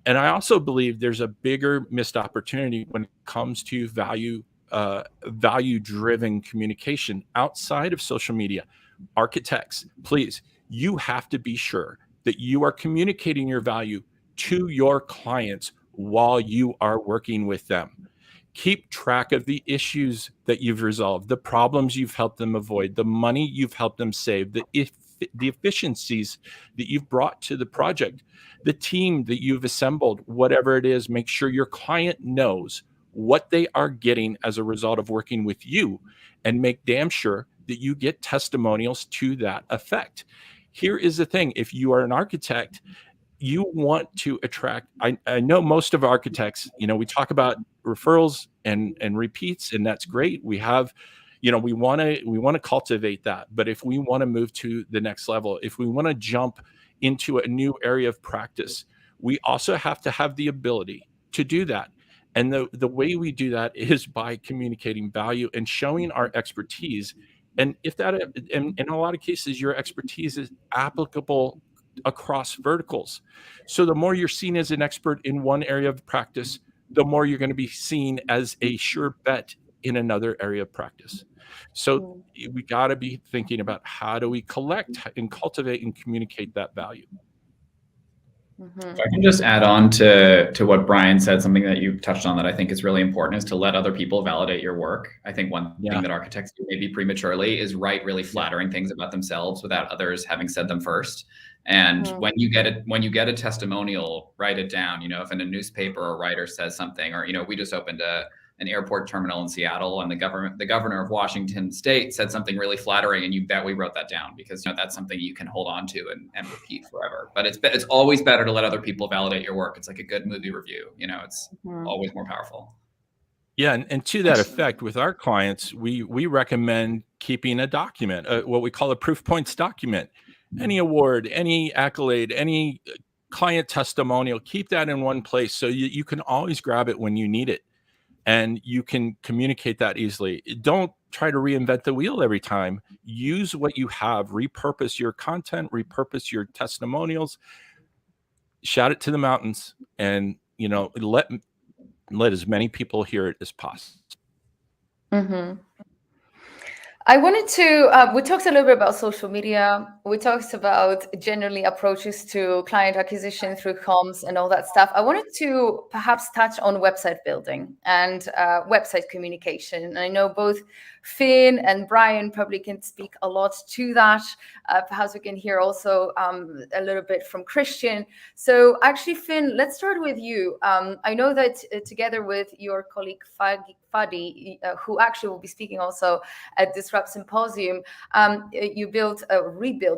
And I also believe there's a bigger missed opportunity when it comes to value-driven communication outside of social media. Architects, please, you have to be sure that you are communicating your value to your clients while you are working with them. Keep track of the issues that you've resolved, the problems you've helped them avoid, the money you've helped them save, the efficiencies that you've brought to the project, the team that you've assembled, whatever it is. Make sure your client knows what they are getting as a result of working with you, and make damn sure that you get testimonials to that effect. Here is the thing. If you are an architect, you want to attract, I know most of architects, we talk about referrals and repeats, and that's great. We have, we want to cultivate that. But if we want to move to the next level, if we want to jump into a new area of practice, we also have to have the ability to do that. And the way we do that is by communicating value and showing our expertise. And if that, in a lot of cases, your expertise is applicable across verticals. So the more you're seen as an expert in one area of practice, the more you're going to be seen as a sure bet in another area of practice. So we got to be thinking about how do we collect and cultivate and communicate that value. If I can just add on to what Brian said, something that you touched on that I think is really important is to let other people validate your work. I think one thing that architects do maybe prematurely is write really flattering things about themselves without others having said them first. And when you get a testimonial, write it down. If in a newspaper a writer says something, or we just opened an airport terminal in Seattle, and the governor of Washington State said something really flattering, and you bet we wrote that down, because that's something you can hold on to and repeat forever. But it's always better to let other people validate your work. It's like a good movie review. It's always more powerful. Yeah, and to that effect, with our clients, we recommend keeping a document, what we call a proof points document. Any award, any accolade, any client testimonial, keep that in one place so you can always grab it when you need it, and you can communicate that easily. Don't try to reinvent the wheel every time. Use what you have, repurpose your content, repurpose your testimonials, shout it to the mountains, and let as many people hear it as possible. I wanted to, we talked a little bit about social media. We talked about generally approaches to client acquisition through comms and all that stuff. I wanted to perhaps touch on website building and website communication. I know both Finn and Brian probably can speak a lot to that. Perhaps we can hear also a little bit from Christian. So actually, Finn, let's start with you. I know that together with your colleague Fadi, who actually will be speaking also at this Symposium, you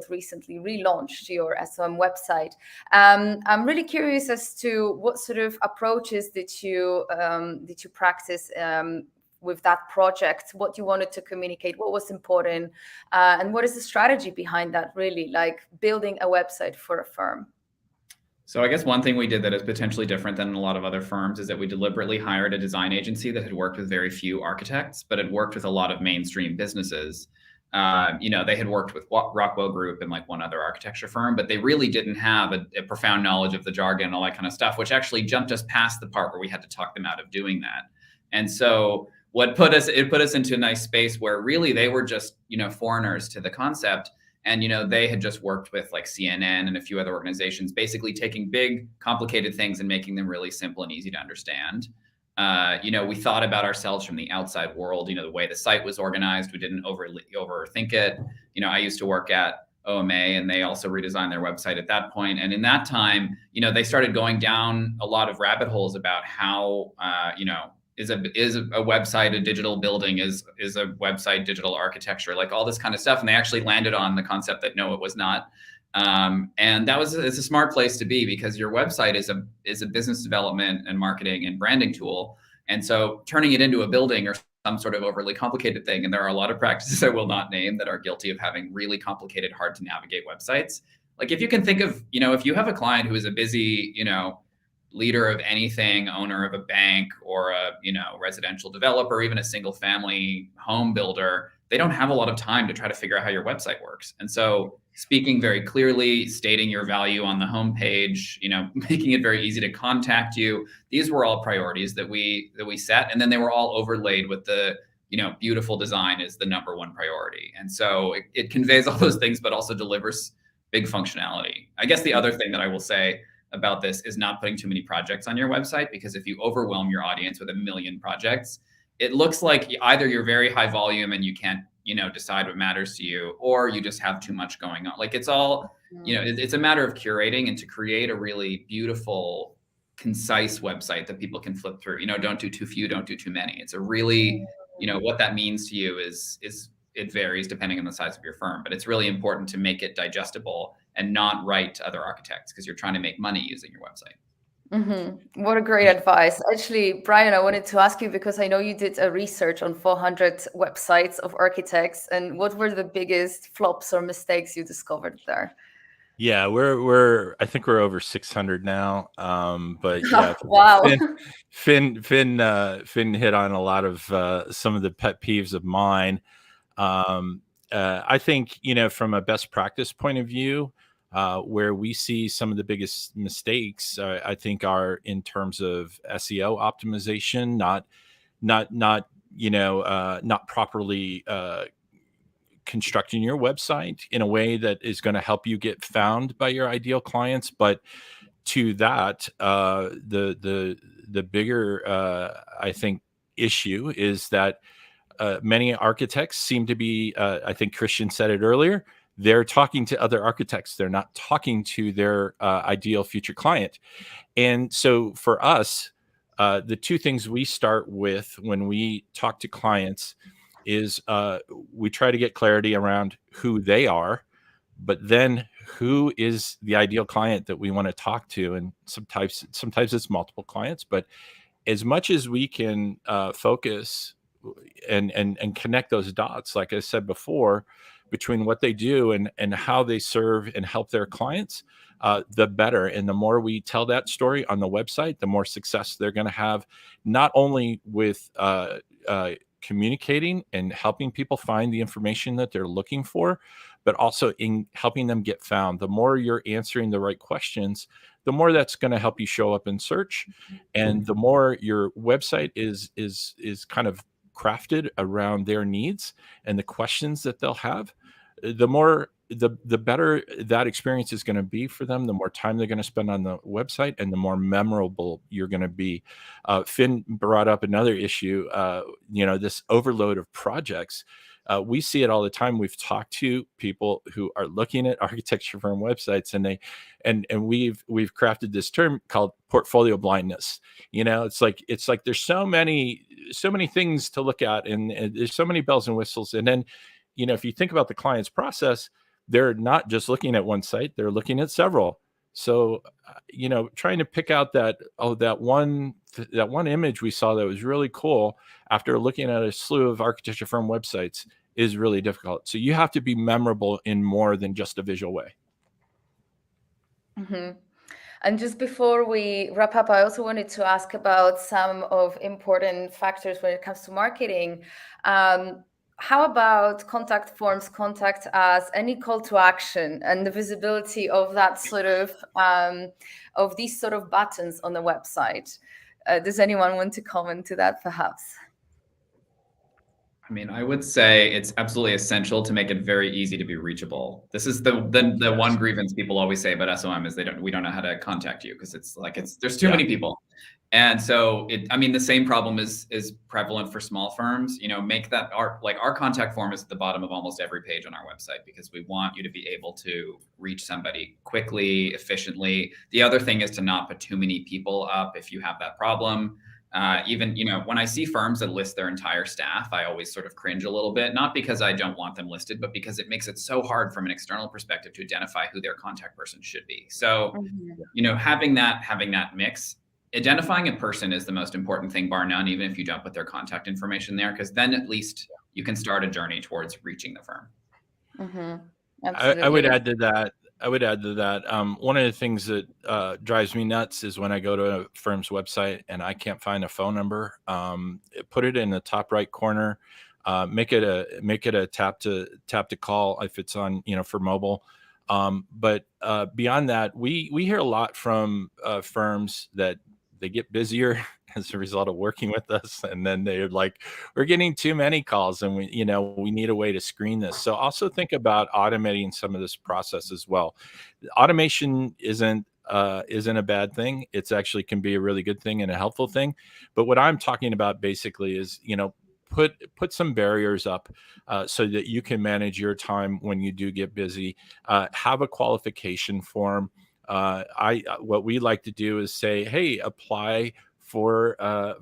recently relaunched your SOM website. I'm really curious as to what sort of approaches did you practice with that project, what you wanted to communicate, what was important, and what is the strategy behind that, really, like building a website for a firm? So I guess one thing we did that is potentially different than a lot of other firms is that we deliberately hired a design agency that had worked with very few architects, but had worked with a lot of mainstream businesses. They had worked with Rockwell Group and like one other architecture firm, but they really didn't have a profound knowledge of the jargon and all that kind of stuff, which actually jumped us past the part where we had to talk them out of doing that. And so it put us into a nice space where really they were just, foreigners to the concept. And, they had just worked with like CNN and a few other organizations, basically taking big, complicated things and making them really simple and easy to understand. We thought about ourselves from the outside world, the way the site was organized. We didn't overthink it. I used to work at OMA, and they also redesigned their website at that point. And in that time, they started going down a lot of rabbit holes about how, is a website a digital building? Is a website digital architecture? Like all this kind of stuff. And they actually landed on the concept that no, it was not. And it's a smart place to be, because your website is a business development and marketing and branding tool. And so turning it into a building or some sort of overly complicated thing, and there are a lot of practices I will not name that are guilty of having really complicated, hard to navigate websites. Like if you can think of, if you have a client who is a busy, leader of anything, owner of a bank or a residential developer, even a single family home builder, they don't have a lot of time to try to figure out how your website works. And so speaking very clearly, stating your value on the homepage, making it very easy to contact you, these were all priorities that we set. And then they were all overlaid with the, beautiful design is the number one priority. And so it conveys all those things, but also delivers big functionality. I guess the other thing that I will say about this is not putting too many projects on your website, because if you overwhelm your audience with 1 million projects, it looks like either you're very high volume and you can't, decide what matters to you, or you just have too much going on. Like it's all, it's a matter of curating and to create a really beautiful, concise website that people can flip through. Don't do too few, don't do too many. It's a really, what that means to you is it varies depending on the size of your firm, but it's really important to make it digestible and not write to other architects, because you're trying to make money using your website. What a great advice. Actually, Brian, I wanted to ask you, because I know you did a research on 400 websites of architects, and what were the biggest flops or mistakes you discovered there? Yeah, I think we're over 600 now. But yeah, wow. Finn hit on a lot of some of the pet peeves of mine. I think, from a best practice point of view, where we see some of the biggest mistakes, I think, are in terms of SEO optimization, not properly constructing your website in a way that is going to help you get found by your ideal clients. But to that, the bigger, I think, issue is that many architects seem to be, I think Christian said it earlier, they're talking to other architects. They're not talking to their ideal future client. And so for us, the two things we start with when we talk to clients is we try to get clarity around who they are, but then who is the ideal client that we want to talk to. And sometimes it's multiple clients, but as much as we can focus and connect those dots, like I said before, between what they do and how they serve and help their clients, the better. And the more we tell that story on the website, the more success they're going to have, not only with communicating and helping people find the information that they're looking for, but also in helping them get found. The more you're answering the right questions, the more that's going to help you show up in search, and the more your website is kind of crafted around their needs and the questions that they'll have, the better that experience is going to be for them, the more time they're going to spend on the website, and the more memorable you're going to be. Finn brought up another issue, this overload of projects. We see it all the time. We've talked to people who are looking at architecture firm websites, and we've crafted this term called portfolio blindness. It's like there's so many things to look at, and there's so many bells and whistles. And then, if you think about the client's process, they're not just looking at one site, they're looking at several. So, trying to pick out that one image we saw that was really cool after looking at a slew of architecture firm websites is really difficult. So you have to be memorable in more than just a visual way. Mm-hmm. And just before we wrap up, I also wanted to ask about some of important factors when it comes to marketing. How about contact forms, contact us, any call to action, and the visibility of that sort of these sort of buttons on the website? Does anyone want to comment to that, perhaps? I mean, I would say it's absolutely essential to make it very easy to be reachable. This is the one grievance people always say about SOM is we don't know how to contact you, because there's too many people. And so the same problem is prevalent for small firms. Make that our contact form is at the bottom of almost every page on our website, because we want you to be able to reach somebody quickly, efficiently. The other thing is to not put too many people up if you have that problem. Even, when I see firms that list their entire staff, I always sort of cringe a little bit, not because I don't want them listed, but because it makes it so hard from an external perspective to identify who their contact person should be. So, having that mix, identifying a person is the most important thing, bar none, even if you don't put their contact information there, because then at least you can start a journey towards reaching the firm. Absolutely. I would add to that. One of the things that drives me nuts is when I go to a firm's website and I can't find a phone number. Put it in the top right corner. Make it a tap to call if it's on, for mobile. But beyond that, we hear a lot from firms that they get busier as a result of working with us, and then they're like, we're getting too many calls, and we need a way to screen this. So also think about automating some of this process as well. Automation isn't a bad thing. It's actually can be a really good thing and a helpful thing. But what I'm talking about basically is, put some barriers up so that you can manage your time when you do get busy. Have a qualification form. What we like to do is say, hey, apply for a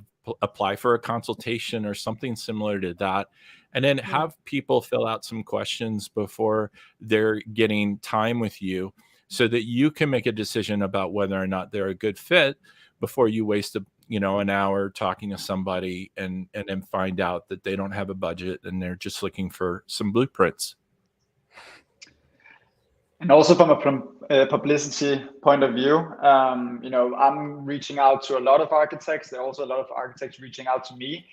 consultation or something similar to that, and then have people fill out some questions before they're getting time with you, so that you can make a decision about whether or not they're a good fit before you waste an hour talking to somebody and then find out that they don't have a budget and they're just looking for some blueprints. And also from a publicity point of view, I'm reaching out to a lot of architects. There are also a lot of architects reaching out to me.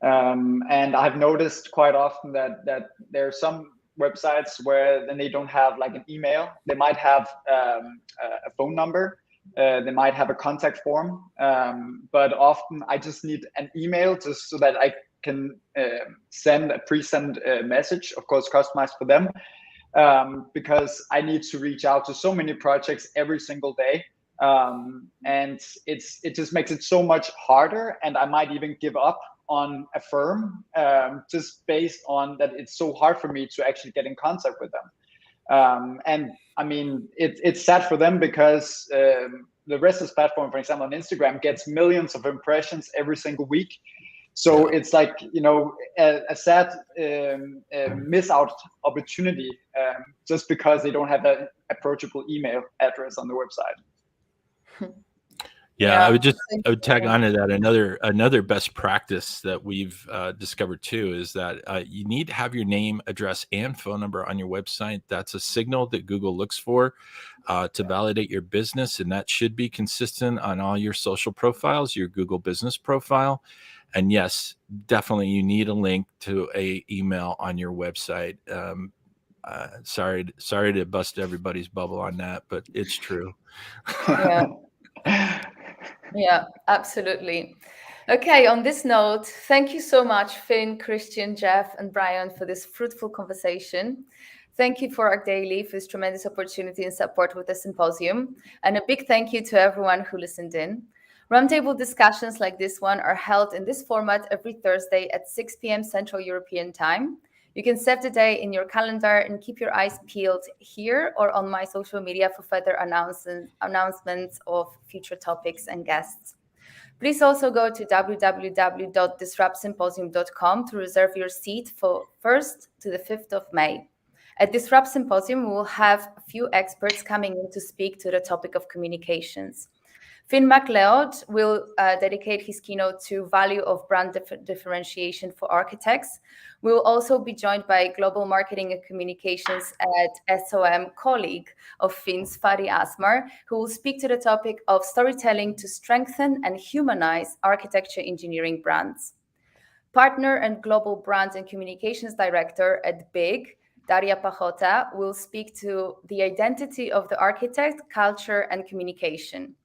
And I've noticed quite often that there are some websites where then they don't have like an email. They might have a phone number. They might have a contact form. But often I just need an email just so that I can send a pre-sent message, of course, customized for them. Because I need to reach out to so many projects every single day. And it just makes it so much harder. And I might even give up on a firm just based on that it's so hard for me to actually get in contact with them. And I mean, it's sad for them because the Restless platform, for example, on Instagram gets millions of impressions every single week. So it's like, a sad miss out opportunity just because they don't have an approachable email address on the website. Yeah, I would tag on to that. Another best practice that we've discovered too is that you need to have your name, address, and phone number on your website. That's a signal that Google looks for to validate your business, and that should be consistent on all your social profiles, your Google business profile. And yes, definitely you need a link to a email on your website. Sorry to bust everybody's bubble on that, but it's true. Yeah, absolutely. Okay, on this note, thank you so much, Finn, Christian, Jeff, and Brian, for this fruitful conversation. Thank you for ArcDaily for this tremendous opportunity and support with the symposium. And a big thank you to everyone who listened in. Roundtable discussions like this one are held in this format every Thursday at 6 p.m. Central European Time. You can set the day in your calendar and keep your eyes peeled here or on my social media for further announcements of future topics and guests. Please also go to www.disruptsymposium.com to reserve your seat for 1st to the 5th of May. At Disrupt Symposium, we will have a few experts coming in to speak to the topic of communications. Finn MacLeod will dedicate his keynote to value of brand differentiation for architects. We will also be joined by global marketing and communications at SOM colleague of Finn's, Fadi Asmar, who will speak to the topic of storytelling to strengthen and humanize architecture engineering brands. Partner and global brand and communications director at BIG, Daria Pachota, will speak to the identity of the architect, culture, and communication.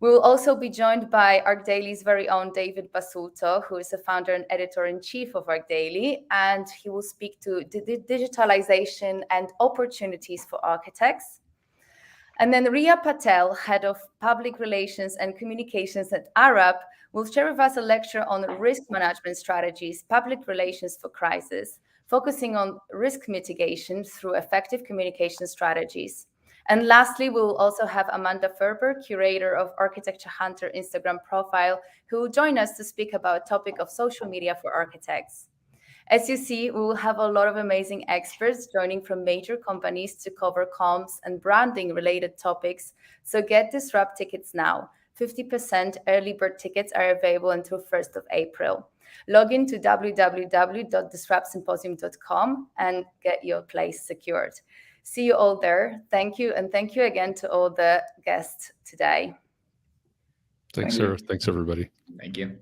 We will also be joined by ArcDaily's very own David Basulto, who is the founder and editor-in-chief of ArcDaily, and he will speak to digitalization and opportunities for architects. And then Ria Patel, head of public relations and communications at Arup, will share with us a lecture on risk management strategies, public relations for crisis, focusing on risk mitigation through effective communication strategies. And lastly, we will also have Amanda Ferber, curator of Architecture Hunter Instagram profile, who will join us to speak about a topic of social media for architects. As you see, we will have a lot of amazing experts joining from major companies to cover comms and branding related topics. So get Disrupt tickets now. 50% early bird tickets are available until 1st of April. Log in to www.disruptsymposium.com and get your place secured. See you all there. Thank you. And thank you again to all the guests today. Thanks, Sarah. Thanks, everybody. Thank you.